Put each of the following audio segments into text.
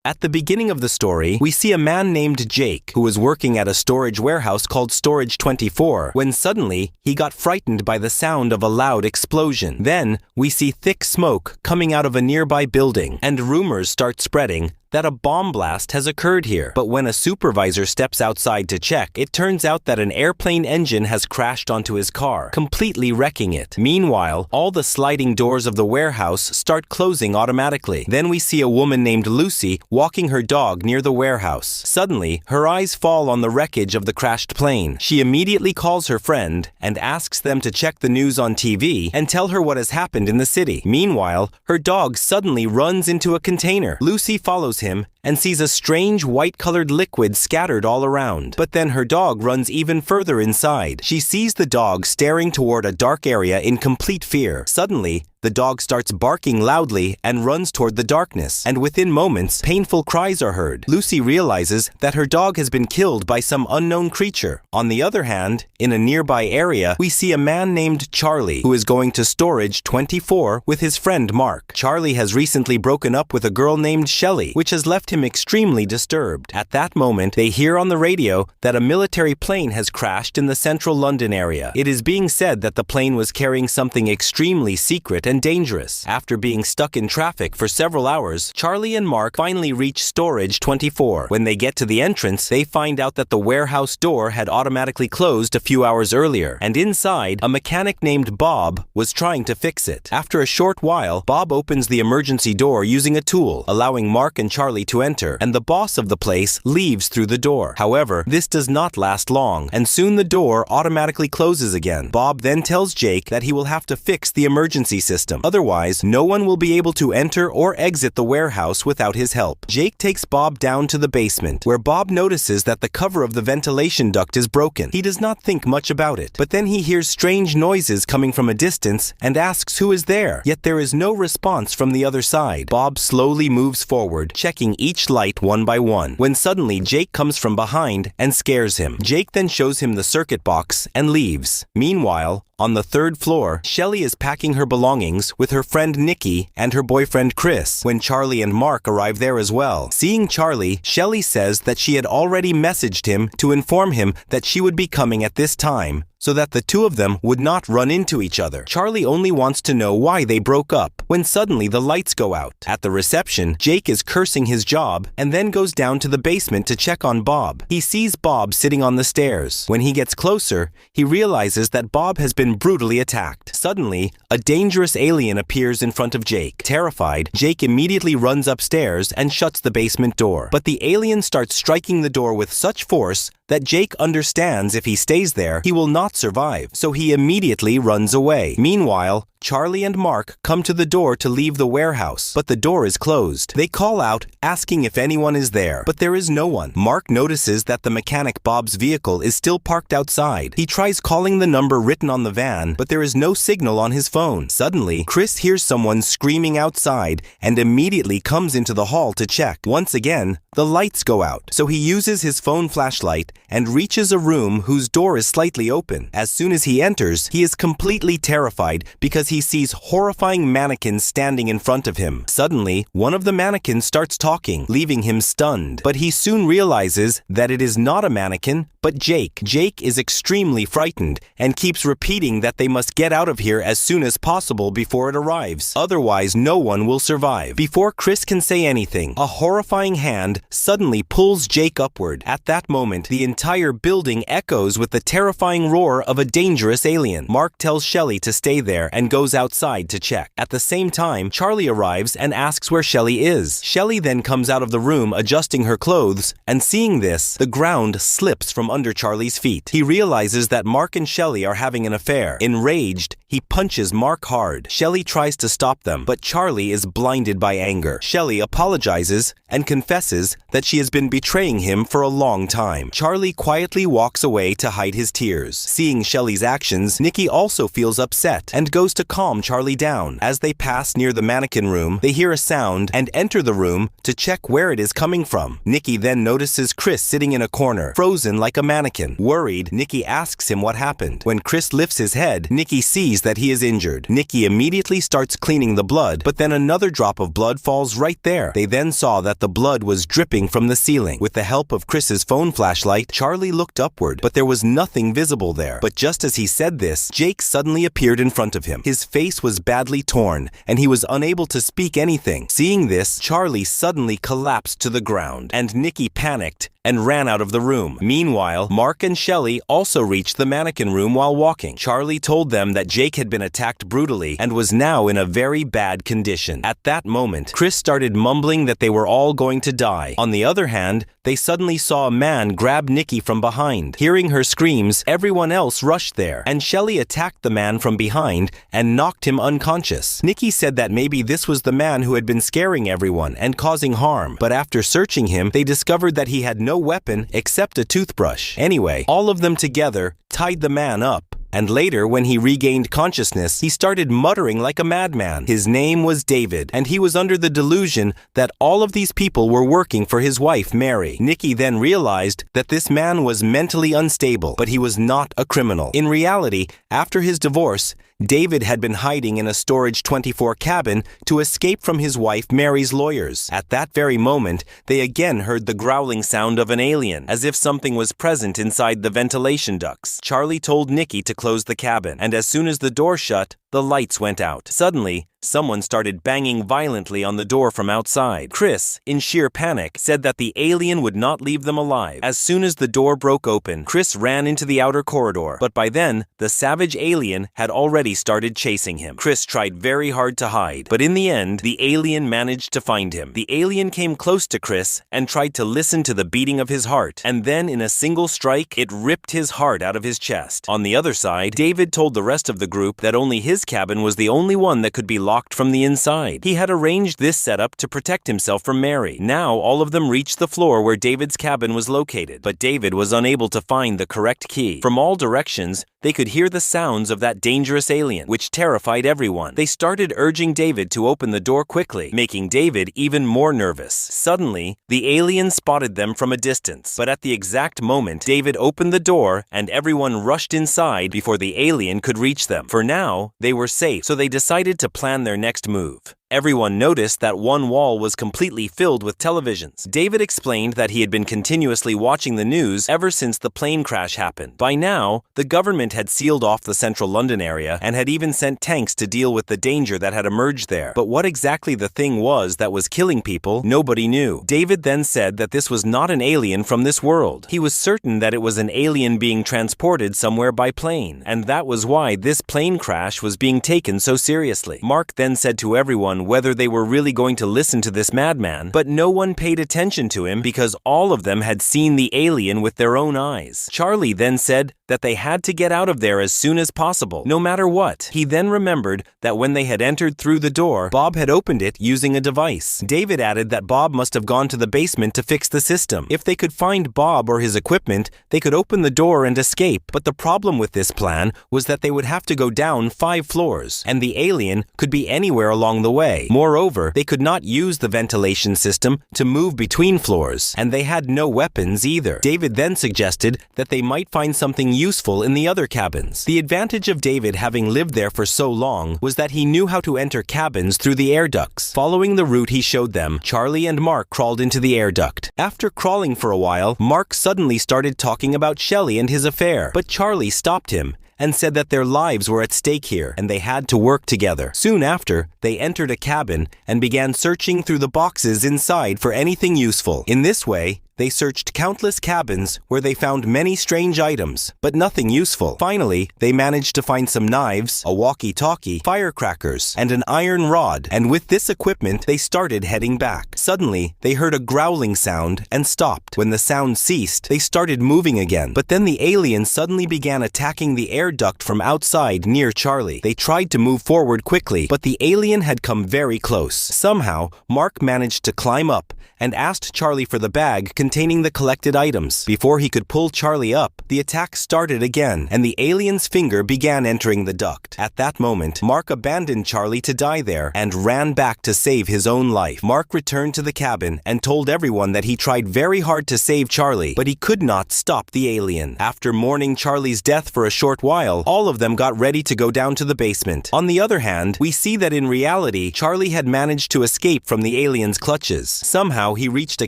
At the beginning of the story, we see a man named Jake who was working at a storage warehouse called Storage 24 when suddenly he got frightened by the sound of a loud explosion. Then we see thick smoke coming out of a nearby building and rumors start spreading that a bomb blast has occurred here. But when a supervisor steps outside to check, it turns out that an airplane engine has crashed onto his car, completely wrecking it. Meanwhile, all the sliding doors of the warehouse start closing automatically. Then we see a woman named Lucy walking her dog near the warehouse. Suddenly, her eyes fall on the wreckage of the crashed plane. She immediately calls her friend and asks them to check the news on TV and tell her what has happened in the city. Meanwhile, her dog suddenly runs into a container. Lucy follows him and sees a strange white-colored liquid scattered all around. But then her dog runs even further inside. She sees the dog staring toward a dark area in complete fear. Suddenly, the dog starts barking loudly and runs toward the darkness, and within moments, painful cries are heard. Lucy realizes that her dog has been killed by some unknown creature. On the other hand, in a nearby area, we see a man named Charlie who is going to Storage 24 with his friend Mark. Charlie has recently broken up with a girl named Shelley, which has left him extremely disturbed. At that moment, they hear on the radio that a military plane has crashed in the central London area. It is being said that the plane was carrying something extremely secret and dangerous. After being stuck in traffic for several hours, Charlie and Mark finally reach Storage 24. When they get to the entrance, they find out that the warehouse door had automatically closed a few hours earlier, and inside, a mechanic named Bob was trying to fix it. After a short while, Bob opens the emergency door using a tool, allowing Mark and Charlie to enter, and the boss of the place leaves through the door. However, this does not last long, and soon the door automatically closes again. Bob then tells Jake that he will have to fix the emergency system. Otherwise, no one will be able to enter or exit the warehouse without his help. Jake takes Bob down to the basement, where Bob notices that the cover of the ventilation duct is broken. He does not think much about it, but then he hears strange noises coming from a distance and asks who is there, yet there is no response from the other side. Bob slowly moves forward, checking each light one by one, when suddenly Jake comes from behind and scares him. Jake then shows him the circuit box and leaves. Meanwhile, on the third floor, Shelley is packing her belongings with her friend Nikki and her boyfriend Chris when Charlie and Mark arrive there as well. Seeing Charlie, Shelley says that she had already messaged him to inform him that she would be coming at this time, so that the two of them would not run into each other. Charlie only wants to know why they broke up, when suddenly the lights go out. At the reception, Jake is cursing his job and then goes down to the basement to check on Bob. He sees Bob sitting on the stairs. When he gets closer, he realizes that Bob has been brutally attacked. Suddenly, a dangerous alien appears in front of Jake. Terrified, Jake immediately runs upstairs and shuts the basement door. But the alien starts striking the door with such force that Jake understands if he stays there, he will not survive, so he immediately runs away. Meanwhile, Charlie and Mark come to the door to leave the warehouse, but the door is closed. They call out, asking if anyone is there, but there is no one. Mark notices that the mechanic Bob's vehicle is still parked outside. He tries calling the number written on the van, but there is no signal on his phone. Suddenly, Chris hears someone screaming outside and immediately comes into the hall to check. Once again, the lights go out, so he uses his phone flashlight and reaches a room whose door is slightly open. As soon as he enters, he is completely terrified because he sees horrifying mannequins standing in front of him. Suddenly, one of the mannequins starts talking, leaving him stunned. But he soon realizes that it is not a mannequin, but Jake. Jake is extremely frightened and keeps repeating that they must get out of here as soon as possible before it arrives. Otherwise, no one will survive. Before Chris can say anything, a horrifying hand suddenly pulls Jake upward. At that moment, the entire building echoes with the terrifying roar of a dangerous alien. Mark tells Shelley to stay there and goes outside to check. At the same time, Charlie arrives and asks where Shelley is. Shelley then comes out of the room adjusting her clothes, and seeing this, the ground slips from under Charlie's feet. He realizes that Mark and Shelley are having an affair. Enraged, he punches Mark hard. Shelley tries to stop them, but Charlie is blinded by anger. Shelley apologizes and confesses that she has been betraying him for a long time. Charlie quietly walks away to hide his tears. Seeing Shelley's actions, Nikki also feels upset and goes to calm Charlie down. As they pass near the mannequin room, they hear a sound and enter the room to check where it is coming from. Nikki then notices Chris sitting in a corner, frozen like a mannequin. Worried, Nikki asks him what happened. When Chris lifts his head, Nikki sees sees that he is injured. Nikki immediately starts cleaning the blood, but then another drop of blood falls right there. They then saw that the blood was dripping from the ceiling. With the help of Chris's phone flashlight, Charlie looked upward, but there was nothing visible there. But just as he said this, Jake suddenly appeared in front of him. His face was badly torn, and he was unable to speak anything. Seeing this, Charlie suddenly collapsed to the ground, and Nikki panicked and ran out of the room. Meanwhile, Mark and Shelley also reached the mannequin room while walking. Charlie told them that Jake had been attacked brutally and was now in a very bad condition. At that moment, Chris started mumbling that they were all going to die. On the other hand, they suddenly saw a man grab Nikki from behind. Hearing her screams, everyone else rushed there, and Shelley attacked the man from behind and knocked him unconscious. Nikki said that maybe this was the man who had been scaring everyone and causing harm, but after searching him, they discovered that he had no weapon except a toothbrush. Anyway, all of them together tied the man up. And later, when he regained consciousness, he started muttering like a madman. His name was David, and he was under the delusion that all of these people were working for his wife, Mary. Nikki then realized that this man was mentally unstable, but he was not a criminal. In reality, after his divorce, David had been hiding in a Storage 24 cabin to escape from his wife Mary's lawyers. At that very moment, they again heard the growling sound of an alien, as if something was present inside the ventilation ducts. Charlie told Nikki to close the cabin, and as soon as the door shut, the lights went out. Suddenly, someone started banging violently on the door from outside. Chris, in sheer panic, said that the alien would not leave them alive. As soon as the door broke open, Chris ran into the outer corridor, but by then, the savage alien had already started chasing him. Chris tried very hard to hide, but in the end, the alien managed to find him. The alien came close to Chris and tried to listen to the beating of his heart, and then in a single strike, it ripped his heart out of his chest. On the other side, David told the rest of the group that only his cabin was the only one that could be locked from the inside. He had arranged this setup to protect himself from Mary. Now all of them reached the floor where David's cabin was located, but David was unable to find the correct key. From all directions, they could hear the sounds of that dangerous alien, which terrified everyone. They started urging David to open the door quickly, making David even more nervous. Suddenly, the alien spotted them from a distance, but at the exact moment, David opened the door and everyone rushed inside before the alien could reach them. For now, they were safe, so they decided to plan their next move. Everyone noticed that one wall was completely filled with televisions. David explained that he had been continuously watching the news ever since the plane crash happened. By now, the government had sealed off the central London area and had even sent tanks to deal with the danger that had emerged there. But what exactly the thing was that was killing people, nobody knew. David then said that this was not an alien from this world. He was certain that it was an alien being transported somewhere by plane, and that was why this plane crash was being taken so seriously. Mark then said to everyone whether they were really going to listen to this madman, but no one paid attention to him because all of them had seen the alien with their own eyes. Charlie then said that they had to get out of there as soon as possible, no matter what. He then remembered that when they had entered through the door, Bob had opened it using a device. David added that Bob must have gone to the basement to fix the system. If they could find Bob or his equipment, they could open the door and escape. But the problem with this plan was that they would have to go down 5 floors, and the alien could be anywhere along the way. Moreover, they could not use the ventilation system to move between floors, and they had no weapons either. David then suggested that they might find something useful in the other cabins. The advantage of David having lived there for so long was that he knew how to enter cabins through the air ducts. Following the route he showed them, Charlie and Mark crawled into the air duct. After crawling for a while, Mark suddenly started talking about Shelley and his affair, but Charlie stopped him and said that their lives were at stake here and they had to work together. Soon after, they entered a cabin and began searching through the boxes inside for anything useful. In this way, they searched countless cabins where they found many strange items, but nothing useful. Finally, they managed to find some knives, a walkie-talkie, firecrackers, and an iron rod, and with this equipment, they started heading back. Suddenly, they heard a growling sound and stopped. When the sound ceased, they started moving again, but then the alien suddenly began attacking the air duct from outside near Charlie. They tried to move forward quickly, but the alien had come very close. Somehow, Mark managed to climb up and asked Charlie for the bag containing the collected items. Before he could pull Charlie up, the attack started again, and the alien's finger began entering the duct. At that moment, Mark abandoned Charlie to die there and ran back to save his own life. Mark returned to the cabin and told everyone that he tried very hard to save Charlie, but he could not stop the alien. After mourning Charlie's death for a short while, all of them got ready to go down to the basement. On the other hand, we see that in reality, Charlie had managed to escape from the alien's clutches. Somehow, he reached a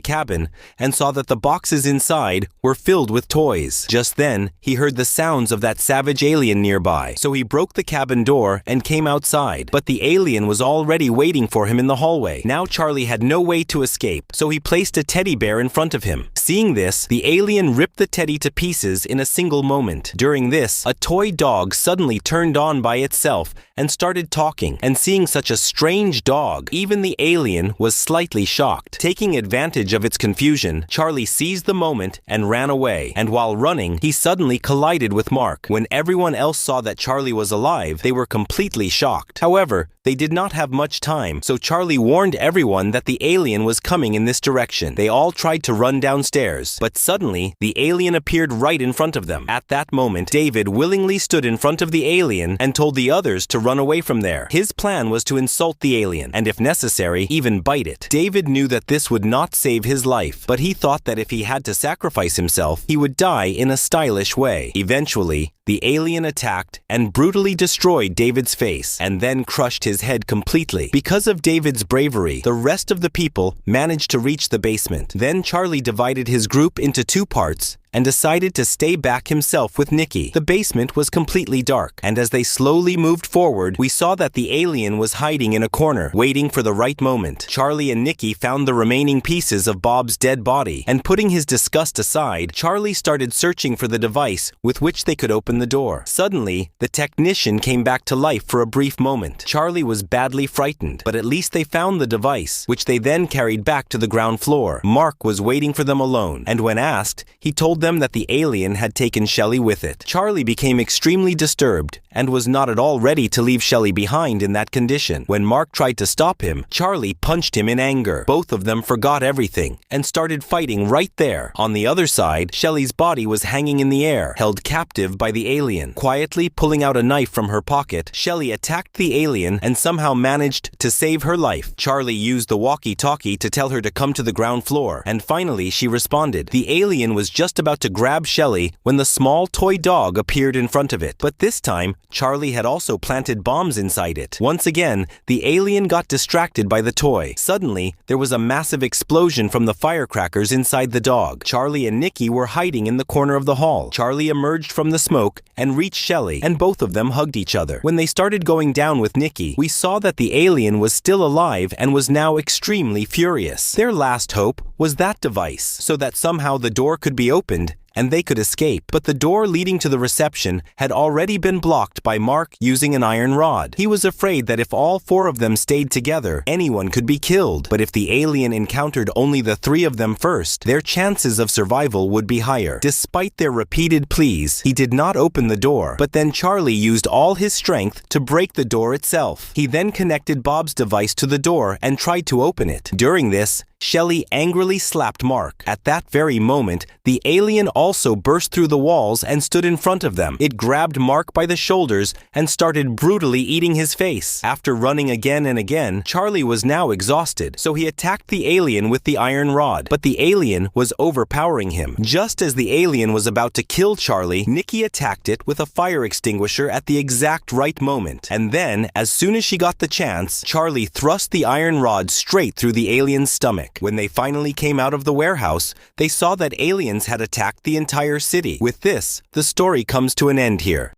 cabin and saw that the boxes inside were filled with toys. Just then, he heard the sounds of that savage alien nearby, so he broke the cabin door and came outside. But the alien was already waiting for him in the hallway. Now Charlie had no way to escape, so he placed a teddy bear in front of him. Seeing this, the alien ripped the teddy to pieces in a single moment. During this, a toy dog suddenly turned on by itself and started talking, and seeing such a strange dog, even the alien was slightly shocked. Taking advantage of its confusion, Charlie seized the moment and ran away, and while running, he suddenly collided with Mark. When everyone else saw that Charlie was alive, they were completely shocked. However, they did not have much time, so Charlie warned everyone that the alien was coming in this direction. They all tried to run downstairs, but suddenly, the alien appeared right in front of them. At that moment, David willingly stood in front of the alien and told the others to run away from there. His plan was to insult the alien, and if necessary, even bite it. David knew that this would not save his life, but he thought that if he had to sacrifice himself, he would die in a stylish way. Eventually, the alien attacked and brutally destroyed David's face, and then crushed his head completely. Because of David's bravery, the rest of the people managed to reach the basement. Then Charlie divided his group into two parts and decided to stay back himself with Nikki. The basement was completely dark, and as they slowly moved forward, we saw that the alien was hiding in a corner, waiting for the right moment. Charlie and Nikki found the remaining pieces of Bob's dead body, and putting his disgust aside, Charlie started searching for the device with which they could open the door. Suddenly, the technician came back to life for a brief moment. Charlie was badly frightened, but at least they found the device, which they then carried back to the ground floor. Mark was waiting for them alone, and when asked, he told them that the alien had taken Shelley with it. Charlie became extremely disturbed and was not at all ready to leave Shelley behind in that condition. When Mark tried to stop him, Charlie punched him in anger. Both of them forgot everything and started fighting right there. On the other side, Shelley's body was hanging in the air, held captive by the alien. Quietly pulling out a knife from her pocket, Shelley attacked the alien and somehow managed to save her life. Charlie used the walkie-talkie to tell her to come to the ground floor, and finally she responded. The alien was just about to grab Shelley when the small toy dog appeared in front of it. But this time, Charlie had also planted bombs inside it. Once again, the alien got distracted by the toy. Suddenly, there was a massive explosion from the firecrackers inside the dog. Charlie and Nikki were hiding in the corner of the hall. Charlie emerged from the smoke and reached Shelley, and both of them hugged each other. When they started going down with Nikki, we saw that the alien was still alive and was now extremely furious. Their last hope was that device, so that somehow the door could be opened and they could escape. But the door leading to the reception had already been blocked by Mark using an iron rod. He was afraid that if all four of them stayed together, anyone could be killed. But if the alien encountered only the three of them first, their chances of survival would be higher. Despite their repeated pleas, he did not open the door, but then Charlie used all his strength to break the door itself. He then connected Bob's device to the door and tried to open it. During this, Shelley angrily slapped Mark. At that very moment, the alien also burst through the walls and stood in front of them. It grabbed Mark by the shoulders and started brutally eating his face. After running again and again, Charlie was now exhausted, so he attacked the alien with the iron rod. But the alien was overpowering him. Just as the alien was about to kill Charlie, Nikki attacked it with a fire extinguisher at the exact right moment. And then, as soon as she got the chance, Charlie thrust the iron rod straight through the alien's stomach. When they finally came out of the warehouse, they saw that aliens had attacked the entire city. With this, the story comes to an end here.